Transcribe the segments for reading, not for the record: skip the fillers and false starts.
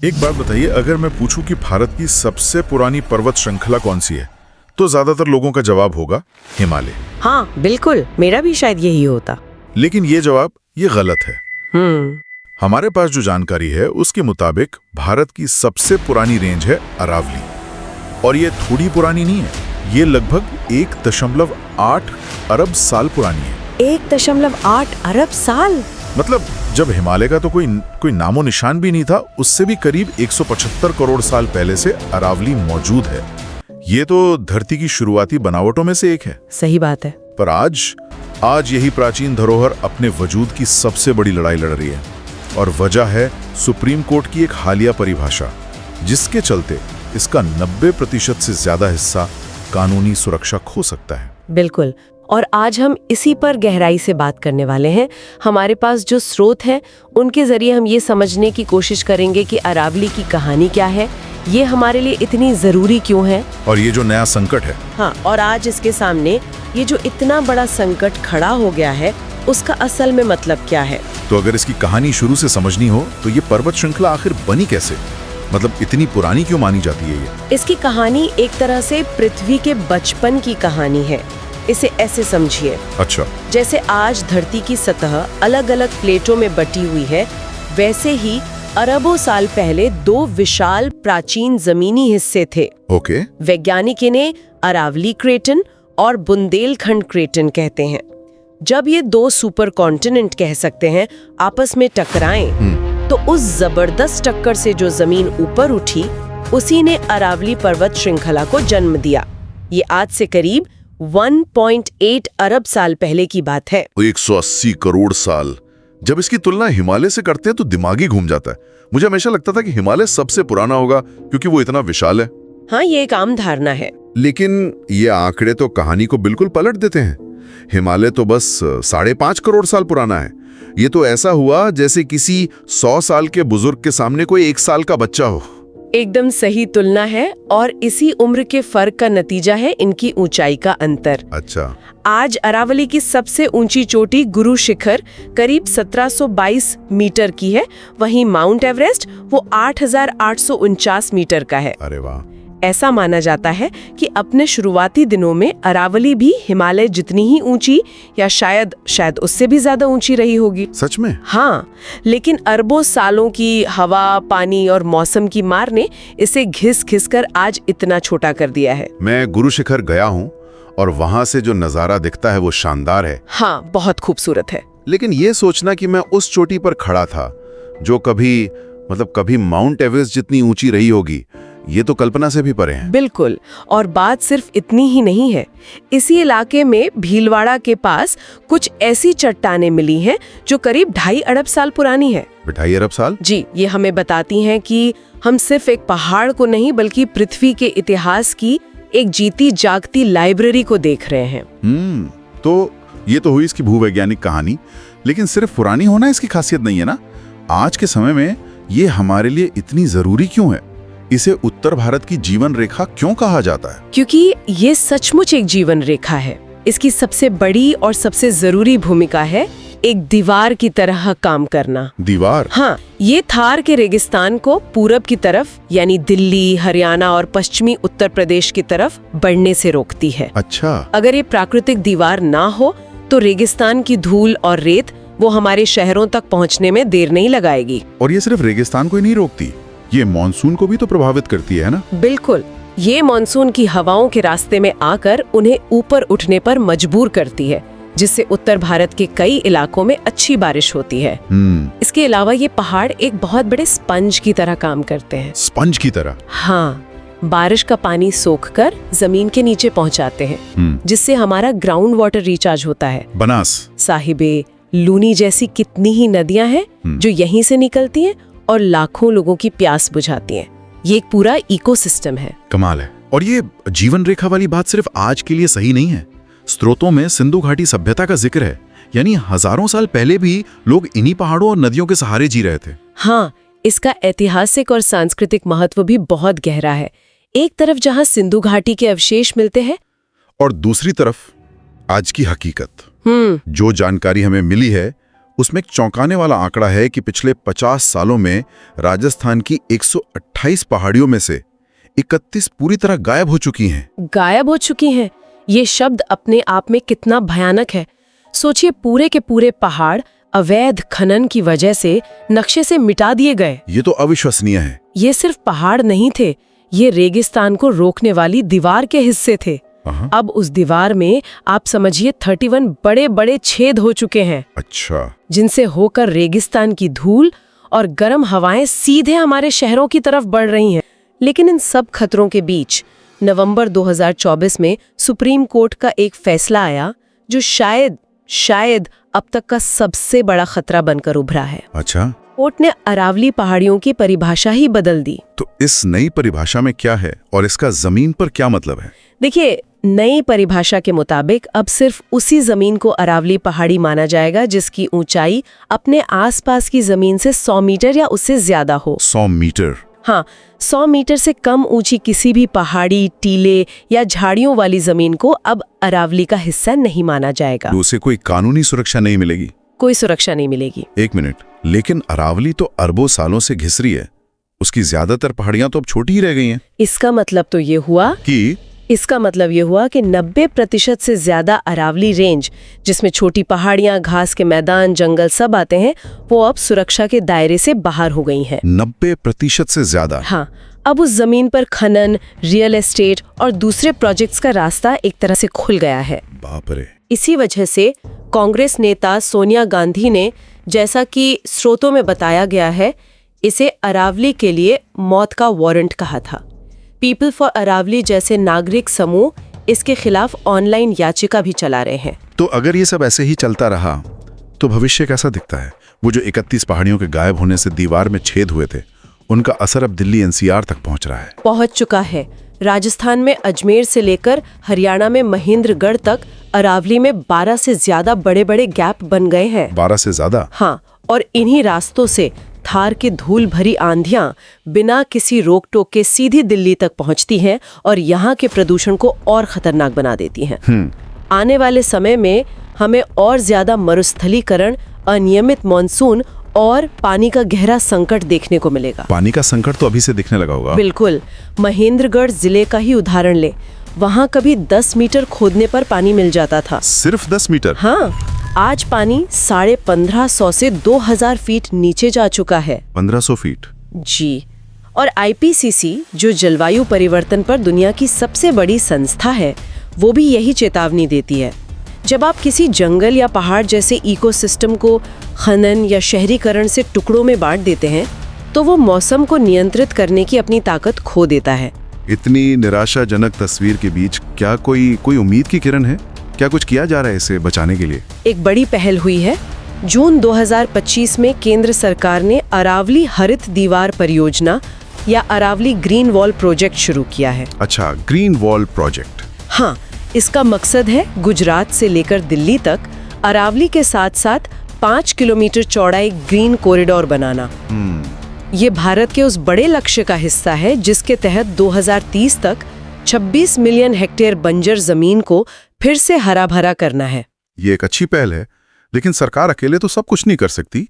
एक बात बताइए, अगर मैं पूछूं कि भारत की सबसे पुरानी पर्वत श्रृंखला कौन सी है, तो ज्यादातर लोगों का जवाब होगा हिमालय। हाँ बिल्कुल, मेरा भी शायद यही होता। लेकिन ये जवाब गलत है। हमारे पास जो जानकारी है उसके मुताबिक भारत की सबसे पुरानी रेंज है अरावली। और ये थोड़ी पुरानी नहीं है, ये लगभग 1.8 अरब साल पुरानी है। 1.8 अरब साल? मतलब जब हिमालय का तो कोई नामो निशान भी नहीं था, उससे भी करीब 175 करोड़ साल पहले से अरावली मौजूद है। ये तो धरती की शुरुआती बनावटों में से एक है। सही बात है। पर आज यही प्राचीन धरोहर अपने वजूद की सबसे बड़ी लड़ाई लड़ रही है। और वजह है सुप्रीम कोर्ट की एक हालिया परिभाषा, जिसके चलते इसका 90% से ज्यादा हिस्सा कानूनी सुरक्षा खो सकता है। बिल्कुल, और आज हम इसी पर गहराई से बात करने वाले हैं। हमारे पास जो स्रोत हैं उनके जरिए हम ये समझने की कोशिश करेंगे कि अरावली की कहानी क्या है, ये हमारे लिए इतनी जरूरी क्यों है, और ये जो नया संकट है। हाँ, और आज इसके सामने ये जो इतना बड़ा संकट खड़ा हो गया है, उसका असल में मतलब क्या है। तो अगर इसकी कहानी शुरू से समझनी हो तो ये पर्वत श्रृंखला आखिर बनी कैसे, मतलब इतनी पुरानी क्यों मानी जाती है ये? इसकी कहानी एक तरह से पृथ्वी के बचपन की कहानी है। इसे ऐसे समझिए, अच्छा, जैसे आज धरती की सतह अलग अलग प्लेटों में बटी हुई है, वैसे ही अरबों साल पहले 2 विशाल प्राचीन जमीनी हिस्से थे। ओके। वैज्ञानिक इन्हें अरावली क्रेटन और बुंदेलखंड क्रेटन कहते हैं। जब ये 2 सुपर कॉन्टिनेंट कह सकते हैं आपस में टकराएं, तो उस जबरदस्त टक्कर से जो जमीन ऊपर उठी, उसी ने अरावली पर्वत श्रृंखला को जन्म दिया। ये आज से करीब 1.8 अरब साल पहले की बात है। 180 करोड़ साल। जब इसकी तुलना हिमालय से करते हैं तो दिमागी घूम जाता है। मुझे हमेशा लगता था कि हिमालय सबसे पुराना होगा क्योंकि वो इतना विशाल है। हाँ, ये एक आम धारणा है। लेकिन ये आंकड़े तो कहानी को बिल्कुल पलट देते हैं। हिमालय तो बस 5.5 करोड़ साल पुराना है। ये तो ऐसा हुआ जैसे किसी 100 साल के बुजुर्ग के सामने कोई 1 साल का बच्चा हो। एकदम सही तुलना है, और इसी उम्र के फर्क का नतीजा है इनकी ऊंचाई का अंतर। अच्छा। आज अरावली की सबसे ऊंची चोटी गुरु शिखर करीब 1722 मीटर की है, वहीं माउंट एवरेस्ट वो 8,849 मीटर का है। अरे वाह। ऐसा माना जाता है कि अपने शुरुआती दिनों में अरावली भी हिमालय जितनी ही ऊंची या शायद उससे भी ज्यादा ऊंची रही होगी। सच में? हाँ, लेकिन अरबों सालों की हवा, पानी और मौसम की मार ने इसे घिस कर आज इतना छोटा कर दिया है। मैं गुरु शिखर गया हूँ और वहाँ से जो नजारा दिखता है वो शानदार है। हाँ, बहुत खूबसूरत है। लेकिन ये सोचना कि मैं उस चोटी पर खड़ा था जो कभी माउंट एवरेस्ट जितनी ऊंची रही होगी, ये तो कल्पना से भी परे है। बिल्कुल, और बात सिर्फ इतनी ही नहीं है। इसी इलाके में भीलवाड़ा के पास कुछ ऐसी चट्टानें मिली हैं जो करीब 2.5 अरब साल पुरानी है। 2.5 अरब साल? जी। ये हमें बताती हैं कि हम सिर्फ एक पहाड़ को नहीं बल्कि पृथ्वी के इतिहास की एक जीती जागती लाइब्रेरी को देख रहे हैं। तो ये तो हुई इसकी भूवैज्ञानिक कहानी, लेकिन सिर्फ पुरानी होना इसकी खासियत नहीं है ना। आज के समय में ये हमारे लिए इतनी जरूरी क्यों है? इसे उत्तर भारत की जीवन रेखा क्यों कहा जाता है? क्योंकि ये सचमुच एक जीवन रेखा है। इसकी सबसे बड़ी और सबसे जरूरी भूमिका है एक दीवार की तरह काम करना। दीवार? हाँ, ये थार के रेगिस्तान को पूरब की तरफ यानी दिल्ली, हरियाणा और पश्चिमी उत्तर प्रदेश की तरफ बढ़ने से रोकती है। अच्छा। अगर ये प्राकृतिक दीवार ना हो तो रेगिस्तान की धूल और रेत वो हमारे शहरों तक पहुँचने में देर नहीं लगाएगी। और ये सिर्फ रेगिस्तान को ही नहीं रोकती, ये मॉनसून को भी तो प्रभावित करती है ना? बिल्कुल, ये मॉनसून की हवाओं के रास्ते में आकर उन्हें ऊपर उठने पर मजबूर करती है, जिससे उत्तर भारत के कई इलाकों में अच्छी बारिश होती है। इसके अलावा ये पहाड़ एक बहुत बड़े स्पंज की तरह काम करते हैं। स्पंज की तरह? हाँ, बारिश का पानी सोखकर जमीन के नीचे पहुंचाते हैं, जिससे हमारा ग्राउंड वाटर रिचार्ज होता है। बनास, साहिबे, लूनी जैसी कितनी ही नदियां हैं जो यहीं से निकलती हैं और लाखों लोगों की प्यास बुझाती हैं। ये एक पूरा इकोसिस्टम है। कमाल है। और ये जीवन रेखा वाली बात सिर्फ आज के लिए सही नहीं है। स्रोतों में सिंधु घाटी सभ्यता का जिक्र है, यानी हजारों साल पहले भी लोग इन्हीं पहाड़ों और नदियों के सहारे जी रहे थे। हाँ, इसका ऐतिहासिक और सांस्कृतिक महत्व भी बहुत गहरा है। एक तरफ जहाँ सिंधु घाटी के अवशेष मिलते हैं, और दूसरी तरफ आज की हकीकत। जो जानकारी हमें मिली है उसमें एक चौंकाने वाला आंकड़ा है कि पिछले 50 सालों में राजस्थान की 128 पहाड़ियों में से 31 पूरी तरह गायब हो चुकी हैं। गायब हो चुकी हैं। ये शब्द अपने आप में कितना भयानक है। सोचिए, पूरे के पूरे पहाड़ अवैध खनन की वजह से नक्शे से मिटा दिए गए। ये तो अविश्वसनीय है। ये सिर्फ पहाड़ नहीं थे, ये रेगिस्तान को रोकने वाली दीवार के हिस्से थे। अब उस दीवार में आप समझिए 31 बड़े बड़े छेद हो चुके हैं। अच्छा। जिनसे होकर रेगिस्तान की धूल और गर्म हवाएं सीधे हमारे शहरों की तरफ बढ़ रही हैं। लेकिन इन सब खतरों के बीच नवंबर 2024 में सुप्रीम कोर्ट का एक फैसला आया जो शायद अब तक का सबसे बड़ा खतरा बनकर उभरा है। अच्छा। कोर्ट ने अरावली पहाड़ियों की परिभाषा ही बदल दी। तो इस नई परिभाषा में क्या है और इसका जमीन पर क्या मतलब है? देखिए, नई परिभाषा के मुताबिक अब सिर्फ उसी जमीन को अरावली पहाड़ी माना जाएगा जिसकी ऊंचाई अपने आसपास की जमीन से 100 मीटर या उससे ज्यादा हो। 100 मीटर? हाँ, 100 मीटर से कम ऊंची किसी भी पहाड़ी, टीले या झाड़ियों वाली जमीन को अब अरावली का हिस्सा नहीं माना जाएगा। उसे कोई कानूनी सुरक्षा नहीं मिलेगी? कोई सुरक्षा नहीं मिलेगी। एक मिनट, लेकिन अरावली तो अरबों सालों से घिस रही है। उसकी ज्यादातर पहाड़ियां तो अब छोटी ही रह गई हैं। इसका मतलब ये हुआ कि 90% से ज्यादा अरावली रेंज, जिसमें छोटी पहाड़ियां, घास के मैदान, जंगल सब आते हैं, वो अब सुरक्षा के दायरे से बाहर हो गई हैं। 90% से ज्यादा? हाँ, अब उस जमीन पर खनन, रियल एस्टेट और दूसरे प्रोजेक्ट्स का रास्ता एक तरह से खुल गया है। बाप रे। इसी वजह से कांग्रेस नेता सोनिया गांधी ने, जैसा कि स्रोतों में बताया गया है, इसे अरावली के लिए मौत का वारंट कहा था। पीपल फॉर अरावली जैसे नागरिक समूह इसके खिलाफ ऑनलाइन याचिका भी चला रहे हैं। तो अगर ये सब ऐसे ही चलता रहा तो भविष्य कैसा दिखता है? वो जो 31 पहाड़ियों के गायब होने से दीवार में छेद हुए थे, उनका असर अब दिल्ली एनसीआर तक पहुंच रहा है। पहुंच चुका है। राजस्थान में अजमेर से लेकर हरियाणा में महेंद्रगढ़ तक अरावली में 12 से ज्यादा बड़े बड़े गैप बन गए हैं। 12 से ज्यादा? हाँ, और इन्हीं रास्तों से थार की धूल भरी आंधियां बिना किसी रोक टोक के सीधी दिल्ली तक पहुंचती हैं और यहाँ के प्रदूषण को और खतरनाक बना देती हैं। आने वाले समय में हमें और ज्यादा मरुस्थलीकरण, अनियमित मानसून और पानी का गहरा संकट देखने को मिलेगा। पानी का संकट तो अभी से दिखने लगा होगा। बिल्कुल। महेंद्रगढ़ जिले का ही उदाहरण ले, वहाँ कभी 10 मीटर खोदने पर पानी मिल जाता था। सिर्फ 10 मीटर? हाँ, आज पानी 1550 से 2000 फीट नीचे जा चुका है। 1500 फीट? जी। और आईपीसीसी, जो जलवायु परिवर्तन पर दुनिया की सबसे बड़ी संस्था है, वो भी यही चेतावनी देती है। जब आप किसी जंगल या पहाड़ जैसे इकोसिस्टम को खनन या शहरीकरण से टुकड़ों में बांट देते हैं, तो वो मौसम को नियंत्रित करने की अपनी ताकत खो देता है। इतनी निराशाजनक तस्वीर के बीच क्या कोई उम्मीद की किरण है? क्या कुछ किया जा रहा है इसे बचाने के लिए? एक बड़ी पहल हुई है। जून 2025 में केंद्र सरकार ने अरावली हरित दीवार परियोजना या अरावली ग्रीन वॉल प्रोजेक्ट शुरू किया है। अच्छा, ग्रीन वॉल प्रोजेक्ट। हाँ, इसका मकसद है गुजरात से लेकर दिल्ली तक अरावली के साथ साथ 5 किलोमीटर चौड़ा एक ग्रीन कॉरिडोर बनाना। ये भारत के उस बड़े लक्ष्य का हिस्सा है जिसके तहत 2030 तक 26 मिलियन हेक्टेयर बंजर जमीन को फिर से हरा भरा करना है। ये एक अच्छी पहल है, लेकिन सरकार अकेले तो सब कुछ नहीं कर सकती।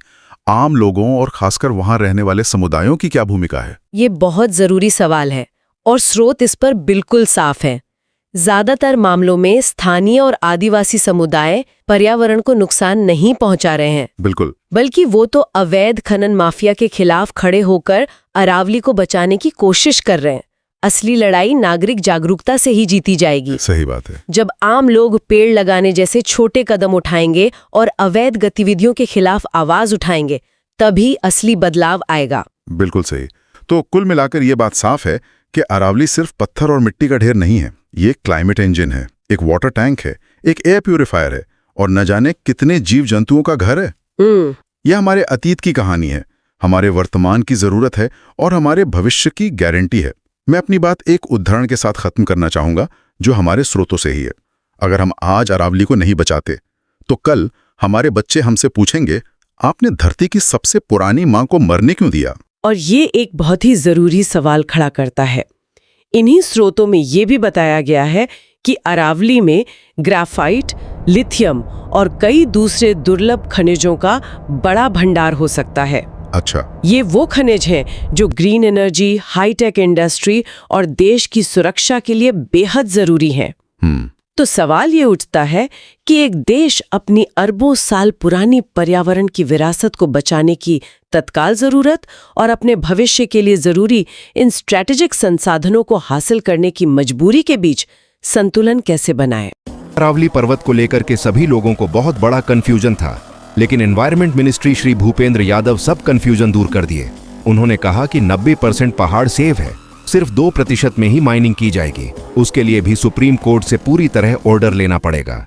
आम लोगों और खासकर वहां रहने वाले समुदायों की क्या भूमिका है? ये बहुत जरूरी सवाल है और स्रोत इस पर बिल्कुल साफ है। ज्यादातर मामलों में स्थानीय और आदिवासी समुदाय पर्यावरण को नुकसान नहीं पहुंचा रहे हैं। बिल्कुल। बल्कि वो तो अवैध खनन माफिया के खिलाफ खड़े होकर अरावली को बचाने की कोशिश कर रहे हैं। असली लड़ाई नागरिक जागरूकता से ही जीती जाएगी। सही बात है। जब आम लोग पेड़ लगाने जैसे छोटे कदम उठाएंगे और अवैध गतिविधियों के खिलाफ आवाज उठाएंगे, तभी असली बदलाव आएगा। बिल्कुल सही। तो कुल मिलाकर ये बात साफ है कि अरावली सिर्फ पत्थर और मिट्टी का ढेर नहीं है। ये एक क्लाइमेट इंजन है, एक वाटर टैंक है, एक एयर प्यूरिफायर है और न जाने कितने जीव जंतुओं का घर है। यह हमारे अतीत की कहानी है, हमारे वर्तमान की जरूरत है और हमारे भविष्य की गारंटी है। मैं अपनी बात एक उदाहरण के साथ खत्म करना चाहूंगा जो हमारे स्रोतों से ही है। अगर हम आज अरावली को नहीं बचाते तो कल हमारे बच्चे हमसे पूछेंगे, आपने धरती की सबसे पुरानी मां को मरने क्यों दिया? और ये एक बहुत ही जरूरी सवाल खड़ा करता है। इन्हीं स्रोतों में ये भी बताया गया है कि अरावली में ग्राफाइट, लिथियम और कई दूसरे दुर्लभ खनिजों का बड़ा भंडार हो सकता है। अच्छा, ये वो खनिज हैं जो ग्रीन एनर्जी, हाईटेक इंडस्ट्री और देश की सुरक्षा के लिए बेहद जरूरी हैं। तो सवाल ये उठता है कि एक देश अपनी अरबों साल पुरानी पर्यावरण की विरासत को बचाने की तत्काल जरूरत और अपने भविष्य के लिए जरूरी इन स्ट्रैटेजिक संसाधनों को हासिल करने की मजबूरी के बीच संतुलन कैसे बनाए। अरावली पर्वत को लेकर के सभी लोगों को बहुत बड़ा कंफ्यूजन था, लेकिन एनवायरमेंट मिनिस्ट्री श्री भूपेंद्र यादव सब कंफ्यूजन दूर कर दिए। उन्होंने कहा कि 90% पहाड़ सेफ है, सिर्फ 2% में ही माइनिंग की जाएगी। उसके लिए भी सुप्रीम कोर्ट से पूरी तरह ऑर्डर लेना पड़ेगा।